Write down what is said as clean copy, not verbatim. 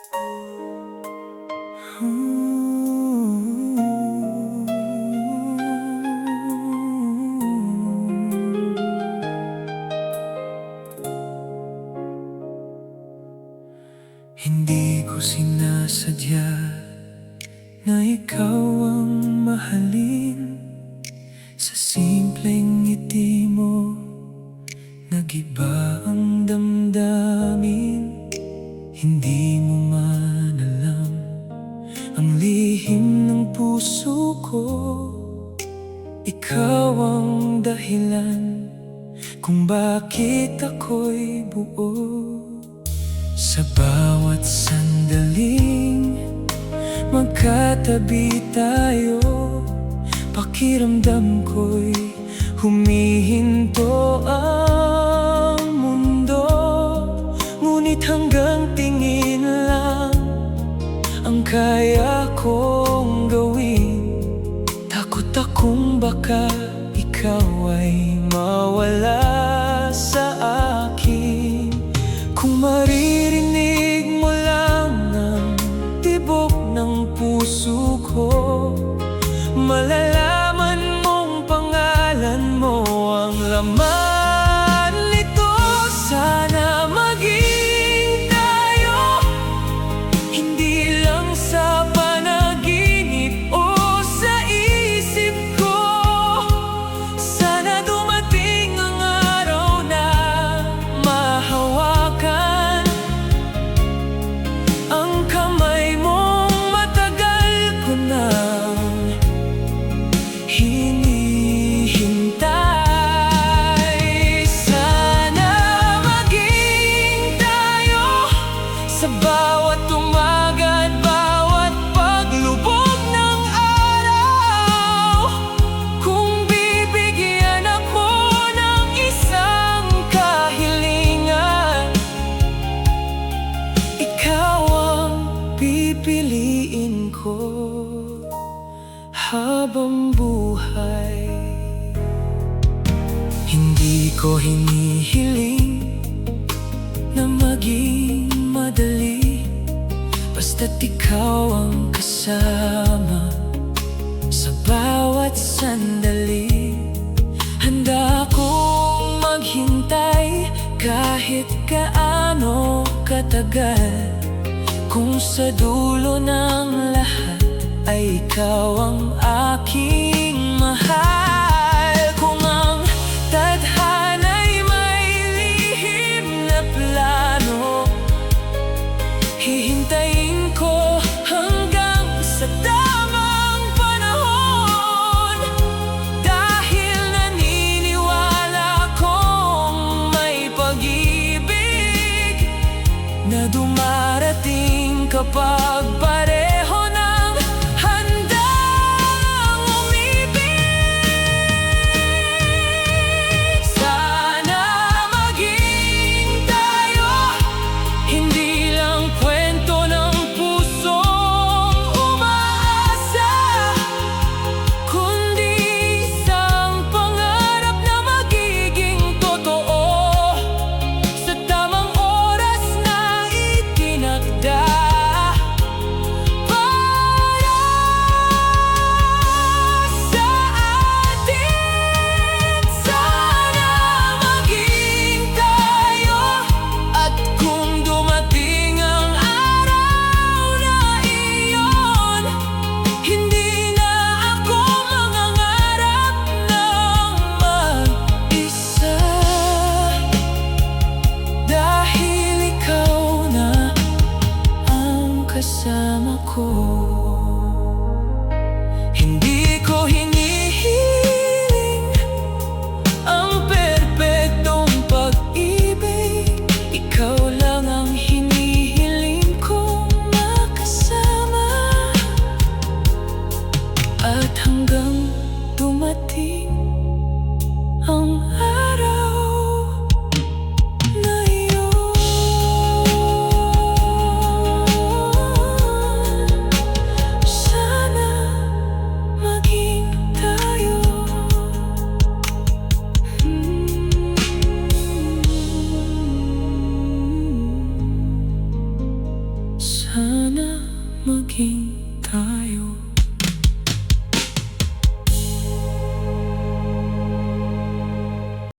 Hindi ko sinasadya na ikaw ang mahalin. Sa simpleng ngiti mo, nag-iba ang damdamin. Hindi mo man alam ang lihim ng puso ko. Ikaw ang dahilan kung bakit ako'y buo. Sa bawat sandaling magkatabi tayo, pakiramdam ko'y humihinto ang mundo. Ngunit hanggang tingin lang ang kaya kong gawin. Takot akong baka ikaw ay mawala sa akin. Kung maririnig mo lang ang tibok ng puso ko, malalaman mong pangalan mo ang laman nito. Sana maging tayo, hindi lang sa panaginip o sa isip ko. Sana dumating ang araw na mahawakan ang kamay mong matagal ko nang hinihintay. Sana maging tayo sa bawat umaga at bawat paglubog ng araw. Kung bibigyan ako ng isang kahilingan, ikaw ang pipiliin ko habang buhay. Hindi ko hinihiling na maging madali, basta't ikaw ang kasama sa bawat sandali. Handa akong maghintay kahit gaano katagal, kung sa dulo ng lahat ay ikaw ang aking mahal. Kung ang tadhana'y may lihim na plano, hihintayin ko hanggang sa tamang panahon. Dahil naniniwala kong may pag-ibig na dumarating kapag pareho ng handang umibig. Sana maging tayo, hindi lang kwento ng pusong umaasa, kundi isang pangarap na magiging totoo sa tamang oras na itinakda. Kasama ko, hindi ko hinihiling ang perpektong pag-ibig. Ikaw lang ang hinihiling kong makasama, at hanggang dumating ang araw na iyon. maging tayo.